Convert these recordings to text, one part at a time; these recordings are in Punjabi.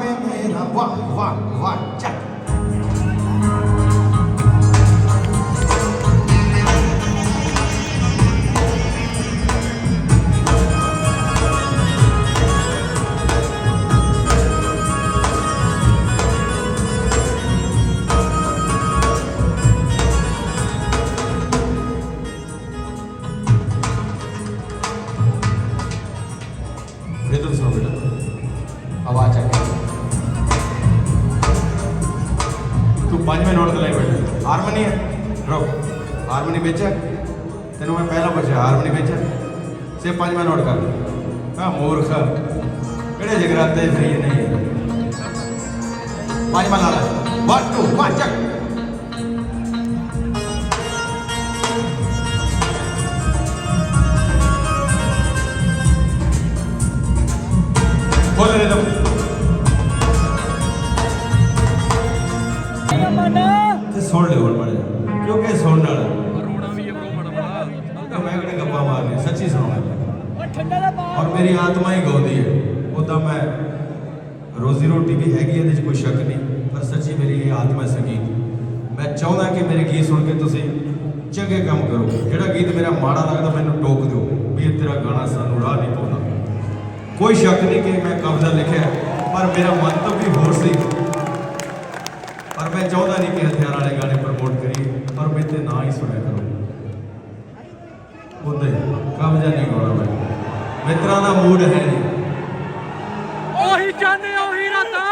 वे मेरा वाह वाह वाह चक रिदम सुनो बेटा आवाज आ तू 5वें नोट ते लाई बैठा हारमोनी है रुक हारमोनी बेचा तेनों मैं पहला बचा हारमोनी बेचा से 5वां नोट कर हाँ मूर्ख केड़े जगराते फ्री नहीं 5वां ला 1 2 1 चक बोल रहे तुम सुन ले बोल पड़े क्योंकि सुनने वाला रोना भी है ब्रो बड़ा मैं कने गप्पा मारनी सच्ची सुनाऊंगा और मेरी आत्मा ही गाउंदी है उदा मैं रोजी रोटी भी हैगी ਇਹਦੇ 'ਚ कोई शक नहीं पर सच्ची मेरी ये आत्मा संगीत मैं चाहता कि मेरे गीत सुन के तुसी चंगे काम करो ਜਿਹੜਾ गीत मेरा माड़ा लगदा मैनू टोक दिओ भी ਇਹ तेरा गाना सानू राह नहीं पाਉਂਦਾ कोई शक नहीं कि मैं कविता लिखा पर मेरा मंतव भी होर सी पर मैं चाहता नहीं कि हथियार वाले गाने प्रमोट करिए पर मेरे ना ही सुने करो उदे कविता नहीं गाना मैं मित्रों का मूड है नहीं ओही चाहते ओही राता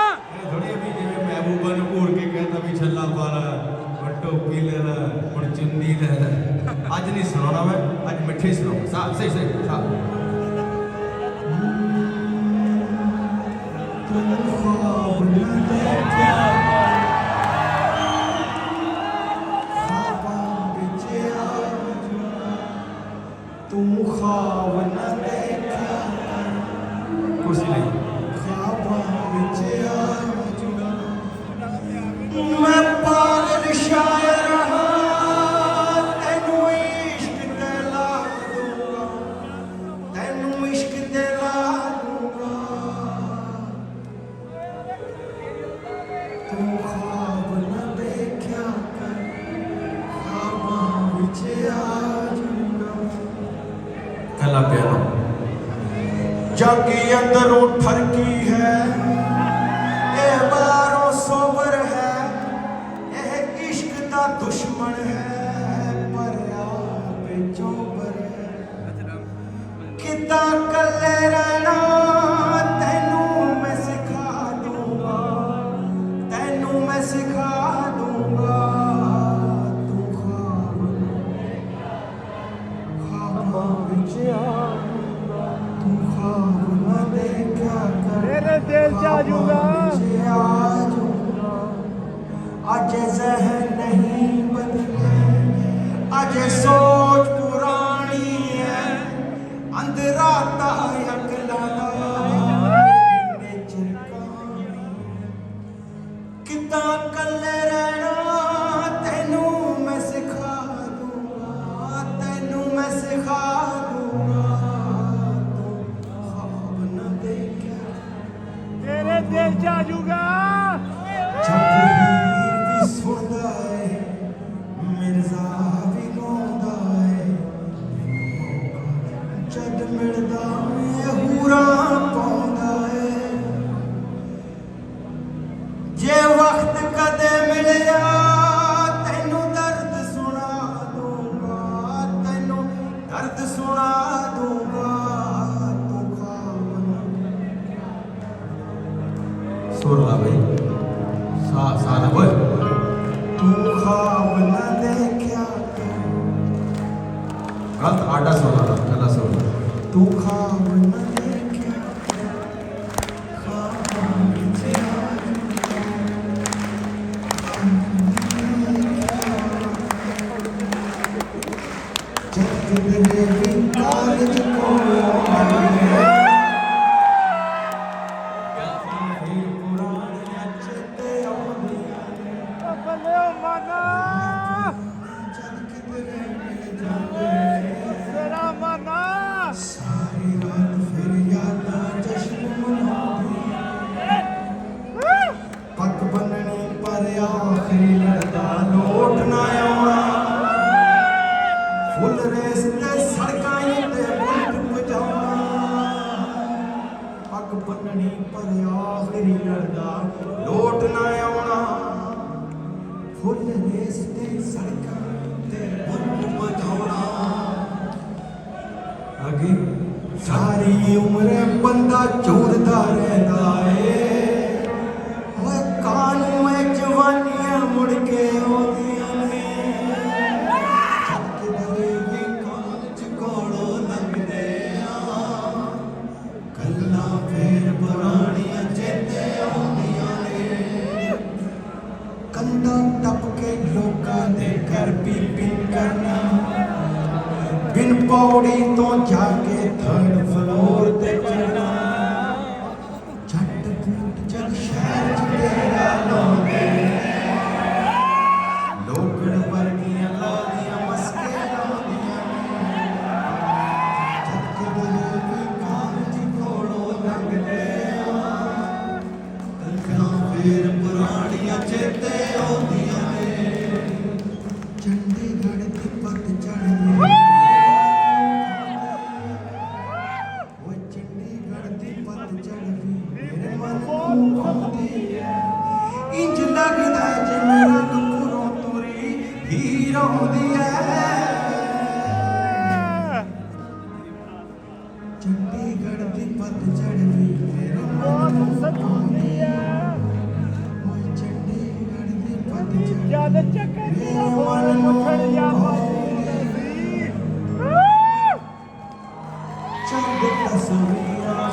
थोड़ी अभी जिवें महबूबा ने घूर के कहता भी छल्ला पाला और टोपी ले ला और चुन्नी ले ला अज नहीं सुनाना मैं अज मिठे सुनाऊंगा साहब सही सही साहब तू ख्वाब न देखा कुर्सी नहीं ख्वाबां विच मैं पागल शायर हाँ तेनू इश्क ते ला दूंगा तेनू इश्क ते ला दूंगा तू ख्वाब न देखा कर ख्वाबां विच कला प्यानो जागी अंदरों ठरकी है ये बारों सोबर है ये इश्क दा दुश्मन है पर आप चौबर है किता कल्ले रहना तेनू मैं सिखा दूंगा तेनू मैं सिखा दूंगा तू ख्वाबां विच तू ख्वाब न देखा कर मेरे दिल च आ जाऊंगा आज ज़हन नहीं बदले आज सोच पुरानी है अंधराता अकला कितना कल्ले रहना तेनू मैं सिखा दूंगा तेनू मैं सिखा दूंगा तेरे दिल च आ जाऊंगा जबीर भी सुनदा है मिर्जा भी गाउंदा है जद मिलदा मैं हूरा पाउंदा है जे वक्त कदे मिलिया तेनू दर्द सुना दूंगा तेनू दर्द सुना दूंगा तू ख्वाब सुर ला भाई सा सा ना बोल तू ख्वाब न देखा कर गलत आटा सुना था कला सुन तू ख्वाब न देखा ख्वाबां विच जब किधरे भी कागज को पुराने चेते आउंदियां ने बल्ले ओ माना जब किधरे मिल जावे तेरा माना सारी ਪੱਗ ਬੰਨਣੀ ਪਰ ਆਖਰੀ ਲੜਦਾ ਲੋਟ ਨਾ ਆਉਣਾ ਫੁੱਲ ਰੇਸ ਤੇ ਸੜਕਾਂ ਤੇ ਬੁੱਲ ਬਜਾਉਣਾ ਅੱਗੇ ਸਾਰੀ ਉਮਰ ਬੰਦਾ ਝੂਰਦਾ ਰਹਿੰਦਾ ਏ ਓਏ ਕਾਨੂੰ ਐ ਜਵਾਨੀਆਂ ਮੁੜ ਕੇ ਆਉਂਦੀਆਂ ਨੇ ਚੱਕਦੇ ਵੀ ਕਾਲਜ ਕੋਲੋਂ ਲੰਘਦੇ ਆ ਗੱਲਾਂ ਫੇਰ ਪੁਰਾਣੀਆਂ ਚੇਤੇ ਆਉਂਦੀਆਂ ਨੇ ਕੰਧਾਂ ਟੱਪ ਕੇ ਲੋਕਾਂ ਦੇ ਘਰ ਪੀਪਿੰਗ ਕਰਨਾ ਬਿਨ ਪੌੜੀ ਤੋਂ ਜਾ ਕੇ ਥਰਡ ਫਲੋਰ ਤੇ ਚੜਨਾ ਛੱਟ ਫੁੱਟ ਜਦ ਸ਼ਹਿਰ ਚ ਡੇਰਾ ਲਾਉਂਦੇ ਲੋਕੜ ਵਰਗੀਆਂ ਲਾਦੀਆਂ ਮਸਕੇ ਲਾਉਂਦੀਆਂ ਚੱਕਦੇ ਵੀ ਕਾਲਜ ਕੋਲੋਂ ਲੰਘਦੇ ਆ ਗੱਲਾਂ ਫੇਰ ਪੁਰਾਣੀਆਂ ਚੇਤੇ ਆਉਂਦੀਆਂ ਨੇ ਚੰਡੀਗੜ੍ਹ ਦੀ ਪੱਤ ਚੜ੍ਹਦੀ ਇੰਜ ਲੱਗਦਾ ਜਿਵੇਂ ਰੰਗਪੁਰੋਂ ਤੁਰੀ ਹੀਰ ਆਉਂਦੀ ਐ ਚੰਡੀਗੜ੍ਹ ਦੀ ਪਤਝੜ ਵੀ ਮੇਰੇ ਮਨ ਨੂੰ ਸਤਾਉਂਦੀ ਐ ਓਏ ਚੰਡੀਗੜ੍ਹ ਦੀ ਪਤਝੜ ਜਦ ਚੱਕਰੀਆਂ ਹੋਣ ਮੁੱਠੜ ਜਾ ਪਾਉਂਦੀ ਚੰਦ ਤਸਵੀਰਾਂ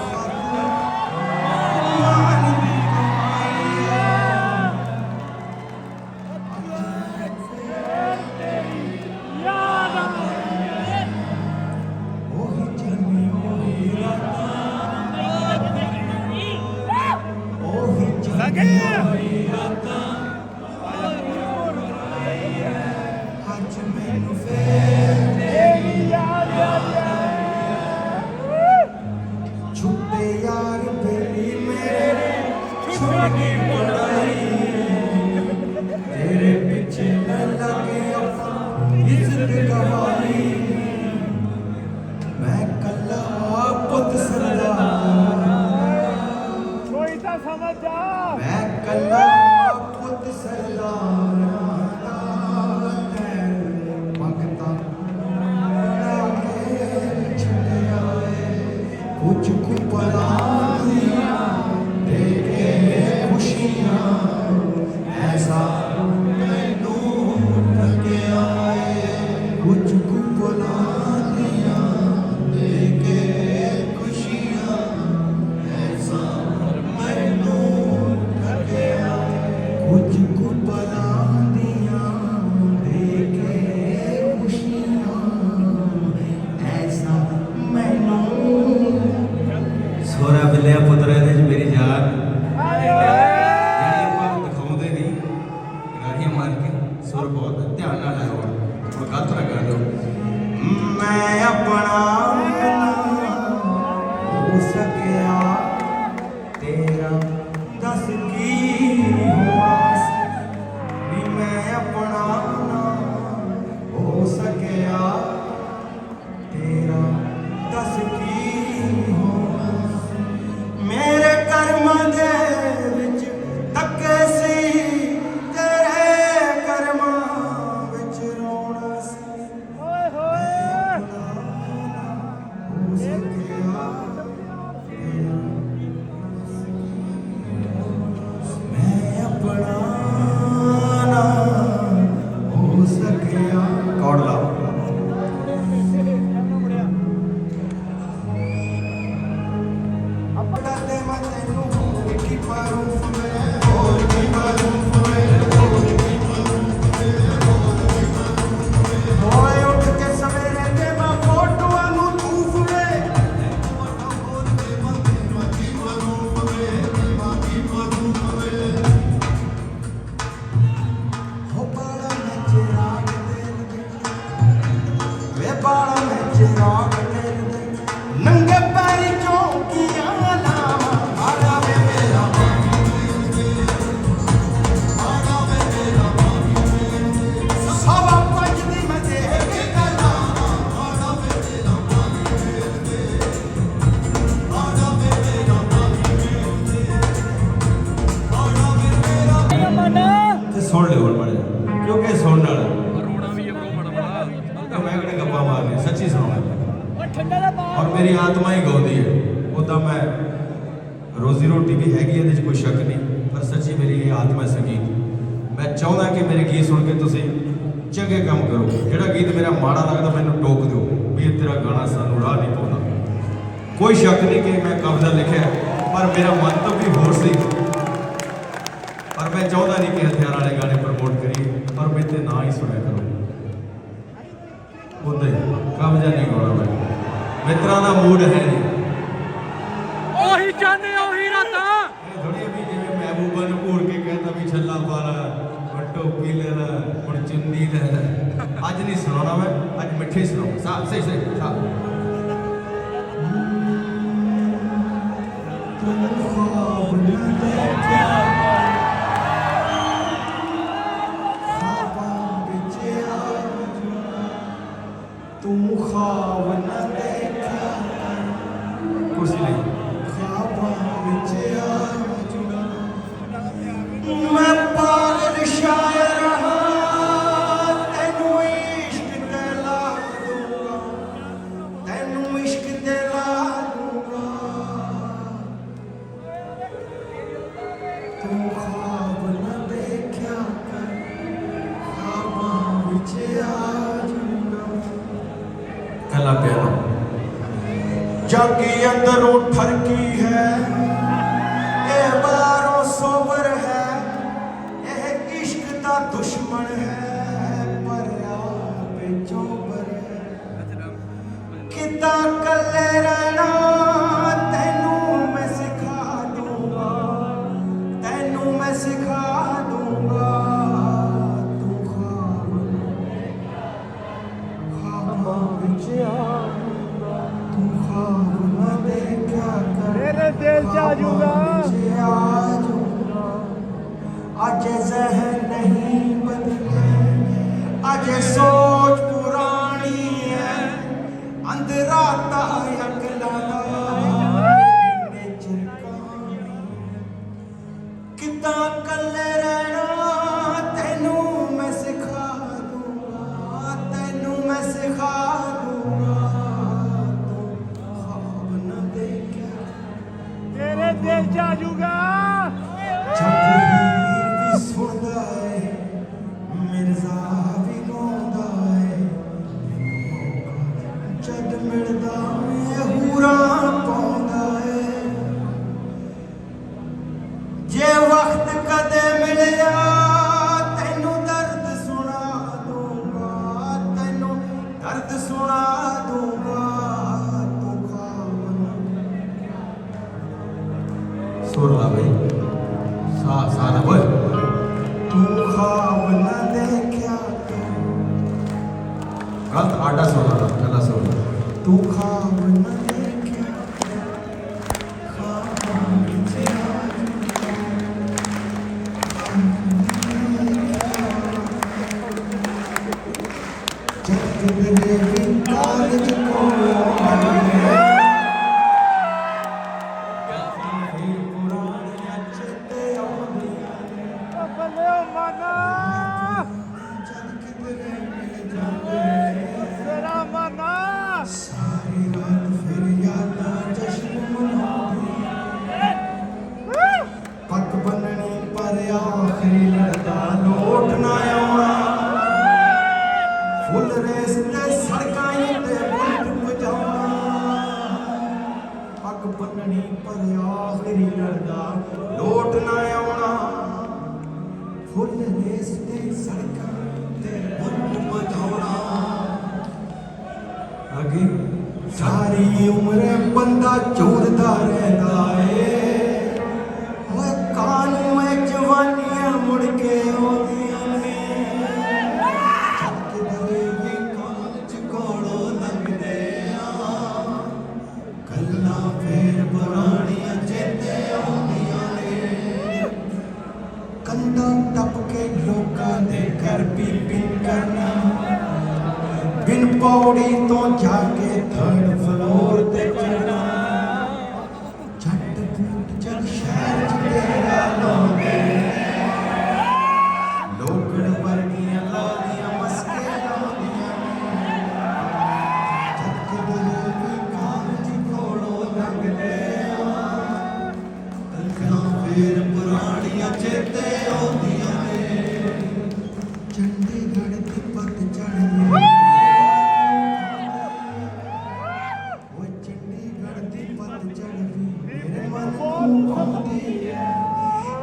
ਨੰਗੇ ਪੈਰੀ ਚੌਂਕੀਆਂ ਲਾਵਾਂ ਆਲਾ ਵੇ ਮੇਰਾ मेरी आत्मा ही गाँदी है। उदा मैं रोजी रोटी भी हैगी, ये कोई शक नहीं, पर सच्ची मेरी ये आत्मा संगीत। मैं चाहता कि मेरे गीत सुन के तुम चंगे काम करो। जोड़ा गीत मेरा माड़ा लगता मैंने टोक दो भी तेरा गाना सानू राह नहीं पाता। कोई शक नहीं कि मैं कविता लिखा, पर मेरा मंतव भी होर सी। पर मैं चाहता नहीं कि हथियार वाले गाने प्रमोट करिए, पर मेरे ना ही सुने करो। उदे कविता नहीं गाना मैं, मित्रा का मूड है नहीं। ਉਹੀ ਚਾਹਨੇ ਉਹੀ ਰਾਤਾਂ थोड़ी भी जिवें महबूबा ने घूर के कहता भी छल्ला पाला और टोपी ले ला और चुन्नी ले ला। अज नहीं सुनाना मैं, अज मिठे सुनाऊंगा। साहब सही सही साहब। ख्वाब न देखा ख्वाबां विच आ तू ख्वाब न देखा कुर्सी नहीं ख्वाबां विच आ मैं पागल शायर हाँ तेनू इश्क ते ला दूंगा तेनू इश्क ते ला दूंगा तू ख्वाब न देखा कर ख्वाबां विच आ जाऊंगा। कला प्यानो जागी अंदरों ठरकी है ये बारों सोबर है यह इश्क दा दुश्मन है पर आप चौबर है किता कल्ले रहना तेनू मैं सिखा दूंगा तेनू मैं सिखा दूंगा तू ख्वाबां विच आ तू ख्वाब न देखा कर मेरे दिल च आ जाऊंगा आज ज़हन नहीं बदले आज सोच पुरानी है अंधेरा अकला किता कल्ले रहना तेनू मैं सिखा दूंगा तेनू मैं सिखा दूंगा तू ख्वाब न देखा ਤੇਰੇ ਦਿਲ ਚ ਆ ਜਾਊਗਾ जगीर भी सुनदा है मिर्जा भी गाउंदा है जद मिलदा है हूरा पाउंदा है जे वक्त कदे मिलिया तेनू दर्द सुना दूंगा तेनू दर्द सुना दूंगा तू ख्वाब न सुर ला भाई सा सा ना बोल। तू ख्वाब न देखा कर गलत आटा सुना ना कला सुन। तू ख्वाब न देखा ख्वाबां विच आ जग तेरे भी कागज को पुरानियां चेते आउंदियां ने ਬੱਲੇ ਓ ਮਾਨਾ जद किधरे मिल जावे ਤੇਰਾ ਮਾਨਾ सारी रात फिर यादां जश्न मनाउंदियां पग बननी पर आखिरी लड़दा लोट ना आउणा फुल रेस ते सड़कां ते बुलट बजाउणा पग बननी पर आखिरी लड़दा लोट ना आउणा फुल रेस ते सड़कां ते बुलट बजाउणा आगे सारी उम्र बंदा चोरदा रहंदा है ओए कानू ए जवानियां मुड़ के आउंदियां ने जद किधरे भी कांच कोलों लंघदे आ गल्लां फेर पुरानियां चेते आउंदियां ने कंधा टप के लोकां दे घर पीपिंग करना बिन पौड़ी तो जाके थर्ड फ्लोर ते चढ़ना झट फूट चल शहर च तेरा लाਉਂਦੇ ਲੋਕੜ ਵਰਗੀਆਂ ਲਾਦੀਆਂ ਮਸਕੇ ਲਾਉਂਦੀਆਂ ਜਦ ਕਿਧਰੇ ਵੀ ਕਾਗਜ਼ ਫੇਰ ਪੁਰਾਣੀਆਂ ਚੇਤੇ ਆਉਂਦੀਆਂ ਨੇ ਚੰਡੀਗੜ੍ਹ ਦੀ ਪਤਝੜ ਵੇ ਉਹ ਚੰਡੀਗੜ੍ਹ ਦੀ ਪਤਝੜ ਵੀ ਮੇਰੇ ਮਨ ਨੂੰ ਆਉਂਦੀ ਹੈ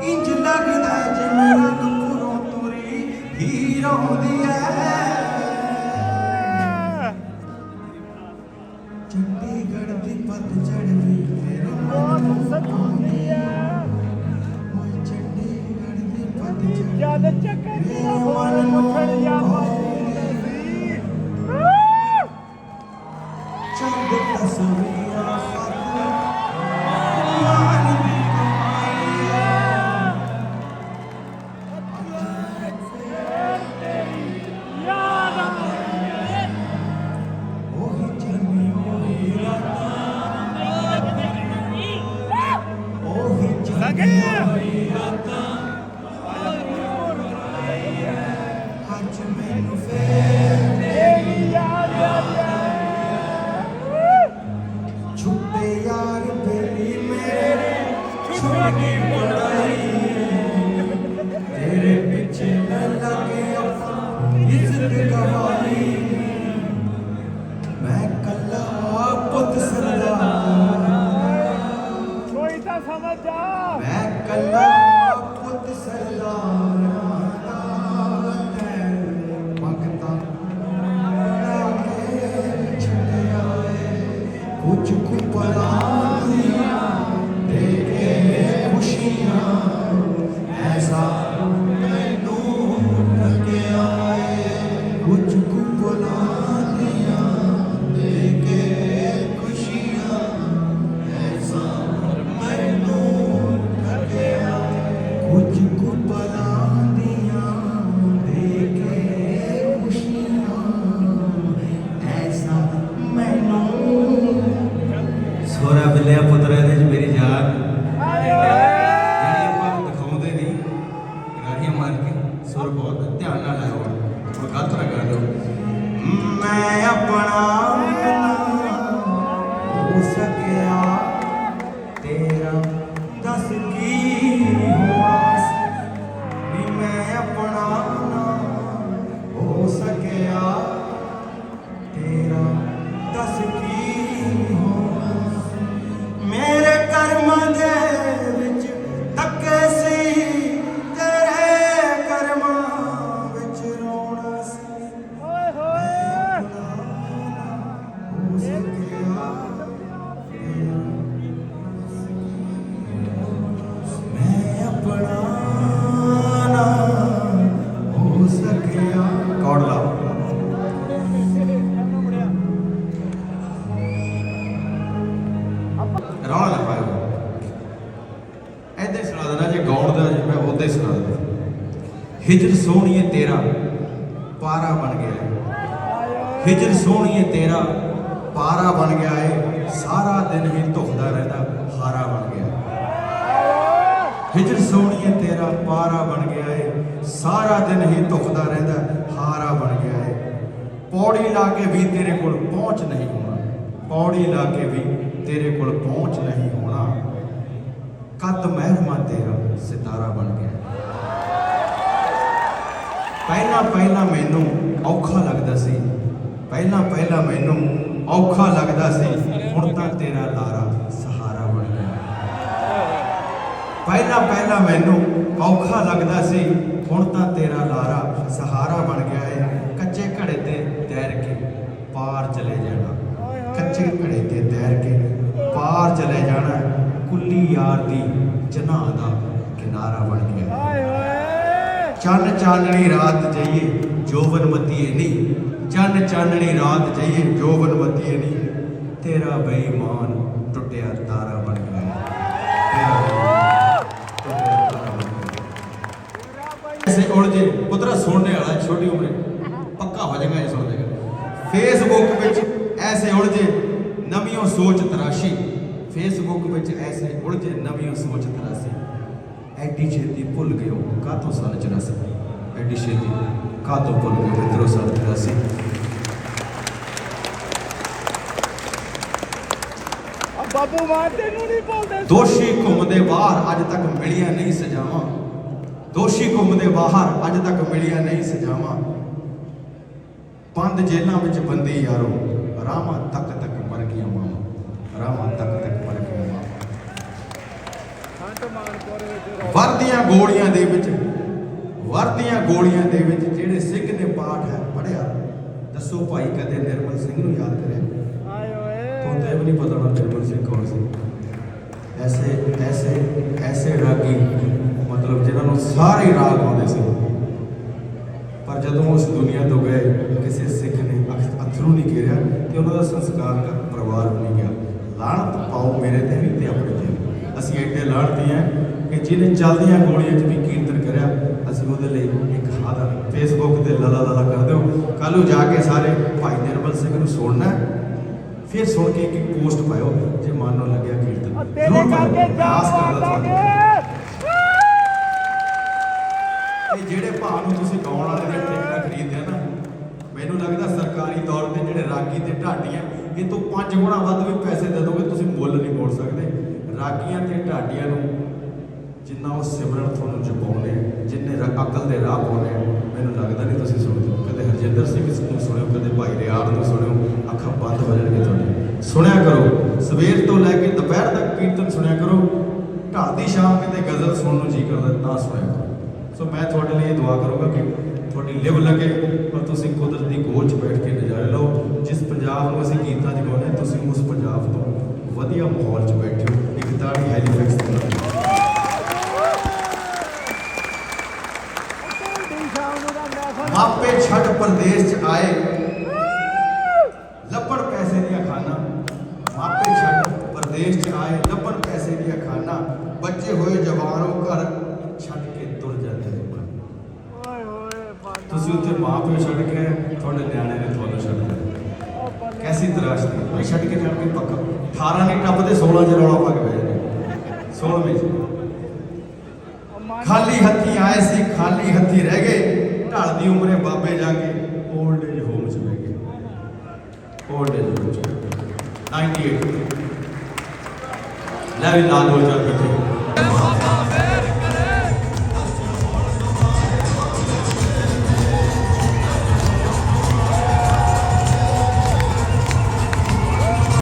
ਇੰਜ ਲੱਗਦਾ ਜਿਵੇਂ ਰੰਗਪੁਰੋਂ ਤੁਰੀ ਹੀਰ ਆਉਂਦੀ ਹੈ ਚੰਡੀਗੜ੍ਹ ਦੀ ਪਤਝੜ ਵੀ ਮੇਰੇ ਮਨ ਨੂੰ ਆਉਂਦੀ ਹੈ ਓਏ ਚੰਡੀਗੜ੍ਹ ਦੀ ਪਤਝੜ ਜਦ ਚੱਕਰ ਦੀਆਂ ਫੋਨ ਮੁੱਠੜੀਆਂ ਵੱਜਦੀਆਂ ਸੀ ਚੰਦ ਤਸਵੀਰਾਂ ਮਾਨ ਦੀ ਕਮਾਈ ਯਾਦ ਉਹੀ ਜੰਮੀ ਉਹੀ ਰਾਤਾਂ ਉਹੀ ਜੰਮੀ ਉਹੀ ਰਾਤਾਂ ਅੱਜ ਮੈਨੂੰ ਫੇਰ ਤੇਰੀ ਯਾਦ ਛੁੱਟੇ ਯਾਰ ਬੇਲੀ ਮੇਰੇ ਛੁੱਟ ਗਈ ਪੜਾਈ ਤੇਰੇ ਪਿੱਛੇ ਮੈਂ ਲੱਗੇ ਆਪਾਂ ਇੱਜ਼ਤ ਗਵਾਈ ਮੈਂ ਕੱਲਾ ਪੁੱਤ ਸਰਦਾਰ ਕੋਈ ਤਾਂ ਸਮਝ ਜਾ ਮੈਂ ਕੱਲਾ ਪੁੱਤ ਸਰਦਾਰ ਦਾ ਤੈਂ ਮੰਗਤਾ ਲੈ ਕੇ ਛੱਡਿਆ ਏ ਕੁਝ ਕੁ ਪਲਾਂ ਦੀਆਂ ਦੇ ਕੇ ਖੁਸ਼ੀਆਂ ਐਸਾ ਮੈਨੂੰ ਲੱਗਿਆ ਏ ਕੁਝ ਕੁ ਪਲਾਂ ਦੀਆਂ ਦੇ ਕੇ ਖੁਸ਼ੀਆਂ ਐਸਾ ਮੈਨੂੰ ਲੱਗਿਆ ਕੁਝ ਕੁ ਪਲਾਂ ਦੀਆਂ ਦੇ ਕੇ ਖੁਸ਼ੀਆਂ ਐਸਾ ਮੈਨੂੰ ਸੋਹਰਾ ਬਿੱਲਿਆ ਪੁੱਤਰ ਇਹਦੇ ਚ ਮੇਰੀ ਯਾਦ ਆਏ ਜਿਹੜੀ ਆਪਾਂ ਦਿਖਾਉਂਦੇ ਨਹੀਂ ਗਾੜੀਆਂ ਮਾਰ ਕੇ ਸੁਰ ਬਹੁਤ ਧਿਆਨ ਨਾਲ ਲਾਓ ਉਹ ਗਲਤ ਨਾ ਕਰ ਦਿਓ ਮੈਂ ਆਪਣਾ ਹੋ ਸਕਿਆ ਤੇਰਾ ਦੱਸ ਕੀ ਹੋਣਾ ਸੀ ਵੀ ਮੈਂ ਆਪਣਾ ਨਾ ਹੋ ਸਕਿਆ ਤੇਰਾ ਦੱਸ ਕੀ ਹੋਣਾ ਸੀ ਮੇਰੇ ਕਰਮਾਂ ਦੇ ਵਿੱਚ ਧੱਕੇ ਸੀ ਤੇਰੇ ਕਰਮਾਂ ਵਿੱਚ ਰੋਣਾ ਸੀ ਹੋਏ ਹੋਏ ਹੋ ਸਕਿਆ ਮੈਂ ਆਪਣਾ ਨਾ ਹੋ ਸਕਿਆ ਕੌੜ ਲਾ ਰੌਲਾ ਨਾ ਪਾਇਓ ਐਦਾਂ ਹੀ ਸੁਣਾ ਦੇਣਾ ਜੇ ਗਾਉਣ ਦਾ ਜੇ ਮੈਂ ਉਦਾਂ ਹੀ ਸੁਣਾ ਦੇਣਾ ਹਿਜਰ ਸੋਹਣੀਏ ਤੇਰਾ ਪਾਰਾ ਬਣ ਗਿਆ ਏ ਹਿਜਰ ਸੋਹਣੀਏ ਤੇਰਾ ਪਾਰਾ ਬਣ ਗਿਆ ਏ ਸਾਰਾ ਦਿਨ ਹੀ ਧੁਖਦਾ ਰਹਿੰਦਾ ਹਾਰਾ ਬਣ ਗਿਆ ਹਿਜਰ ਸੋਹਣੀਏ ਤੇਰਾ ਪਾਰਾ ਬਣ ਗਿਆ ਏ ਸਾਰਾ ਦਿਨ ਹੀ ਧੁਖਦਾ ਰਹਿੰਦਾ ਹਾਰਾ ਬਣ ਗਿਆ ਏ ਪੌੜੀ ਲਾ ਕੇ ਵੀ ਤੇਰੇ ਕੋਲ ਪਹੁੰਚ ਨਹੀਂ ਹੋਣਾ ਪੌੜੀ ਲਾ ਕੇ ਵੀ ਤੇਰੇ ਕੋਲ ਪਹੁੰਚ ਨਹੀਂ ਹੋਣਾ ਕੱਦ ਮਹਿਰਮਾ ਤੇਰਾ ਸਿਤਾਰਾ ਬਣ ਗਿਆ ਪਹਿਲਾਂ ਮੈਨੂੰ ਔਖਾ ਲੱਗਦਾ ਸੀ ਪਹਿਲਾਂ ਮੈਨੂੰ ਔਖਾ ਲੱਗਦਾ ਸੀ ਹੁਣ ਤਾਂ ਤੇਰਾ ਲਾਰਾ ਸਹਾਰਾ ਬਣ ਗਿਆ ਪਹਿਲਾਂ ਮੈਨੂੰ ਔਖਾ ਲੱਗਦਾ ਸੀ ਹੁਣ ਤਾਂ ਤੇਰਾ ਲਾਰਾ ਸਹਾਰਾ ਬਣ ਗਿਆ ਏ ਕੱਚੇ ਘੜੇ ਤੇ ਤੈਰ ਕੇ ਪਾਰ ਚਲੇ ਜਾਣਾ ਕੱਚੇ ਘੜੇ ਤੇ ਤੈਰ ਕੇ ਪਾਰ ਚਲੇ ਜਾਣਾ ਕੁੱਲੀ ਯਾਰ ਦੀ ਜਨਾਹ ਦਾ ਕਿਨਾਰਾ ਬਣ ਗਿਆ ਆਏ ਹੋਏ ਚੰਨ ਚਾਨਣੀ ਰਾਤ ਜਾਈਏ ਜੋਬਨ ਮਤੀਏ ਨਹੀਂ ਚੰਨ ਚਾਨਣੀ ਰਾਤ ਜਾਈਏ ਜੋਬਨ ਮਤੀਏ ਨਹੀਂ ਤੇਰਾ ਬੇਈਮਾਨ ਟੁੱਟਿਆ ਤਾਰਾ ਬਣ ਗਿਆ ਤੇਰਾ ਬੇਈਮਾਨ ਟੁੱਟਿਆ ਤਾਰਾ ਬਣ ਗਿਆ ऐसे उलझे पुत्रा सुनने वाला है छोटी उम्र पक्का हो जाएगा ये सुन देगा फेसबुक विच ऐसे उलझे नवियों सोच तराशी फेसबुक विच ऐसे उलझे नवियों सोच तराशी एडी छेती भुल गए कातों सन 84 एडी छेती कातों भुल गए मित्रों सन 84 अब ਬਾਬੂ ਮਾਂ ਤੈਨੂੰ ਨਹੀਂ ਬੋਲਦੇ ਦੋਸ਼ੀ ਘੁੰਮਦੇ ਬਾਹਰ ਅੱਜ ਤੱਕ ਮਿਲੀਆਂ ਨਹੀਂ ਸਜ਼ਾਵਾਂ ਦੋਸ਼ੀ ਘੁੰਮਦੇ ਬਾਹਰ ਅੱਜ ਤੱਕ ਮਿਲੀਆਂ ਨਹੀਂ ਸਜ਼ਾਵਾਂ ਬੰਦ ਜੇਲ੍ਹਾਂ ਵਿੱਚ ਬੰਦੀ ਯਾਰੋ ਰਾਮਾਂ ਤੱਕ ਤੱਕ ਮਰ ਗਈਆਂ ਮਾਵਾਂ ਰਾਮਾਂ ਤੱਕ ਤੱਕ ਮਰ ਗਈਆਂ ਮਾਵਾਂ ਖੰਡ ਮਾਨਪੁਰ ਵਿੱਚ ਵਰਦੀਆਂ ਗੋਲੀਆਂ ਦੇ ਵਿੱਚ ਜਿਹੜੇ ਸਿੰਘ ਨੇ ਪਾਠ ਹੈ ਪੜਿਆ ਦੱਸੋ ਭਾਈ ਕਦੇ ਨਿਰਮਲ ਸਿੰਘ ਨੂੰ ਯਾਦ ਕਰਿਆ ਆਏ ਓਏ ਤੁਹਾਨੂੰ ਤਾਂ ਇਹ ਵੀ ਨਹੀਂ ਪਤਾ ਨਾ ਨਿਰਮਲ ਸਿੰਘ ਕੌਣ ਸੀ ਐਸੇ ਰਾਗੀ ਮਤਲਬ ਜਿਨ੍ਹਾਂ ਨੂੰ ਸਾਰੇ ਰਾਗ ਆਉਂਦੇ ਸੀ ਪਰ ਜਦੋਂ ਉਸ ਦੁਨੀਆ ਤੋਂ ਗਏ ਕਿਸੇ ਸਿੱਖ ਨੇ ਅਥਰੂ ਨਹੀਂ ਘੇਰਿਆ ਤੇ ਉਹਨਾਂ ਦਾ ਸੰਸਕਾਰ ਕਰ ਪਰਿਵਾਰ ਵੀ ਨਹੀਂ ਗਿਆ ਲਾਹਨਤ ਪਾਓ ਮੇਰੇ ਤੇ ਵੀ ਤੇ ਆਪਣੇ ਤੇ ਅਸੀਂ ਐਡੇ ਲਾਹਨਤੀ ਹਾਂ ਕਿ ਜਿਹਨੇ ਚੱਲਦੀਆਂ ਗੋਲੀਆਂ 'ਚ ਵੀ ਕੀਰਤਨ ਕਰਿਆ ਅਸੀਂ ਉਹਦੇ ਲਈ ਇੱਕ ਹਾਦਾ ਫੇਸਬੁੱਕ ਤੇ ਲਲਾ ਕਰ ਦਿਓ ਕੱਲ੍ਹ ਨੂੰ ਜਾ ਕੇ ਸਾਰੇ ਭਾਈ ਨਿਰਮਲ ਸਿੰਘ ਨੂੰ ਸੁਣਨਾ ਫਿਰ ਸੁਣ ਕੇ ਇੱਕ ਪੋਸਟ ਪਾਇਓ ਜੇ ਮਨ ਨੂੰ ਲੱਗਿਆ ਕੀਰਤਨ ਤੇਰੇ ਜ਼ਰੂਰ ਕਰਕੇ ਪਾਇਓ ਆਸ ਕਰਦਾ ਤੁਹਾਨੂੰ ਇਹ ਜਿਹੜੇ ਭਾਅ ਨੂੰ ਤੁਸੀਂ ਗਾਉਣ ਵਾਲੇ ਦੇ ਟਿਕਟਾਂ ਖਰੀਦਦੇ ਆ ਨਾ ਮੈਨੂੰ ਲੱਗਦਾ ਸਰਕਾਰੀ ਤੌਰ ਤੇ ਜਿਹੜੇ ਰਾਗੀ ਤੇ ਢਾਡੀਆਂ ਇਹ ਤੋਂ 5 ਗੁਣਾ ਵੱਧ ਵੀ ਪੈਸੇ ਦੇ ਦੋਗੇ ਤੁਸੀਂ ਮੁੱਲ ਨਹੀਂ ਮੋੜ ਸਕਦੇ ਰਾਗੀਆਂ ਤੇ ਢਾਡੀਆਂ ਨੂੰ ਜਿੰਨਾ ਉਹ ਸਿਮਰਨ ਤੁਹਾਨੂੰ ਜਪਾਉਂਦੇ ਜਿੰਨੇ ਅਕਲ ਦੇ ਰਾਹ ਪਾਉਂਦੇ ਮੈਨੂੰ ਲੱਗਦਾ ਨਹੀਂ ਤੁਸੀਂ ਸੁਣਦੇ ਕਦੇ ਹਰਜਿੰਦਰ ਸਿੰਘ ਨੂੰ ਸੁਣਿਓ ਕਦੇ ਭਾਈ ਰਿਆੜ ਨੂੰ ਸੁਣਿਓ ਅੱਖਾਂ ਬੰਦ ਹੋ ਜਾਣਗੇ ਤੁਹਾਡੇ ਸੁਣਿਆ ਕਰੋ ਸਵੇਰ ਤੋਂ ਲੈ ਕੇ ਦੁਪਹਿਰ ਤੱਕ ਕੀਰਤਨ ਸੁਣਿਆ ਕਰੋ ਢਲਦੀ ਸ਼ਾਮ ਕਿਤੇ ਗਜ਼ਲ ਸੁਣਨ ਨੂੰ ਜੀ ਕਰਦਾ ਤਾਂ ਸੁਣਿਆ ਕਰੋ ਸੋ ਮੈਂ ਤੁਹਾਡੇ ਲਈ ਇਹ ਦੁਆ ਕਰੂੰਗਾ ਕਿ ਤੁਹਾਡੀ ਲਿਵ ਲੱਗੇ ਔਰ ਤੁਸੀਂ ਕੁਦਰਤ ਦੀ ਗੋਦ 'ਚ ਬੈਠ ਕੇ ਨਜ਼ਾਰੇ ਲਓ ਜਿਸ ਪੰਜਾਬ ਨੂੰ ਅਸੀਂ ਗੀਤਾਂ 'ਚ ਗਾਉਂਦੇ ਤੁਸੀਂ ਉਸ ਪੰਜਾਬ ਤੋਂ ਵਧੀਆ ਮਾਹੌਲ 'ਚ ਬੈਠੇ ਹੋ ਇੱਕ ਤਾੜੀ ਹੈਲੀਫੈਕਸ ਦੀ ਮਾਪੇ ਛੱਡ ਪਰਦੇਸ 'ਚ ਆਏ ਲੱਭਣ ਪੈਸੇ ਦੀਆਂ ਖਾਨਾ ਮਾਪੇ ਛੱਡ ਪਰਦੇਸ 'ਚ ਆਏ ਲੱਭਣ ਪੈਸੇ ਦੀਆਂ ਖਾਨਾ ਬੱਚੇ ਹੋਏ ਜਵਾਨੋਂ ਘਰ ਛੱਡ ਕੇ ਤੁਰ ਜਾਂਦੇ ਨੇ ਓਏ ਓਏ ਤੁਸੀਂ ਉੱਥੇ ਮਾਂ ਪਿਓ ਛੱਡ ਕੇ ਤੁਹਾਡੇ ਨਿਆਣੇ ਨੇ ਤੁਹਾਨੂੰ ਛੱਡ ਦਿੱਤਾ ਕੈਸੀ ਤਰਾਸ਼ਦੀ ਮੈਂ ਛੱਡ ਕੇ ਜਾਣ ਕੇ ਪੱਕਾ 18 ਨਹੀਂ ਟੱਪਦੇ 16 ਚ ਰੌਲਾ ਪਾ ਕੇ ਬਹਿ ਜਾਂਦੇ 16ਵੇਂ ਖਾਲੀ ਹੱਥੀ ਆਏ ਸੀ ਖਾਲੀ ਹੱਥੀ ਰਹਿ ਗਏ ਢਲਦੀ ਉਮਰੇ ਬਾਬੇ ਜਾ ਕੇ 올ਡ ਏਜ ਹੋਮ ਚ ਬਹਿ ਗਏ 올ਡ ਏਜ ਹੋਮ ਚ 98 ਲੈ ਵੀ ਨਾਲ ਹੋ ਜਾ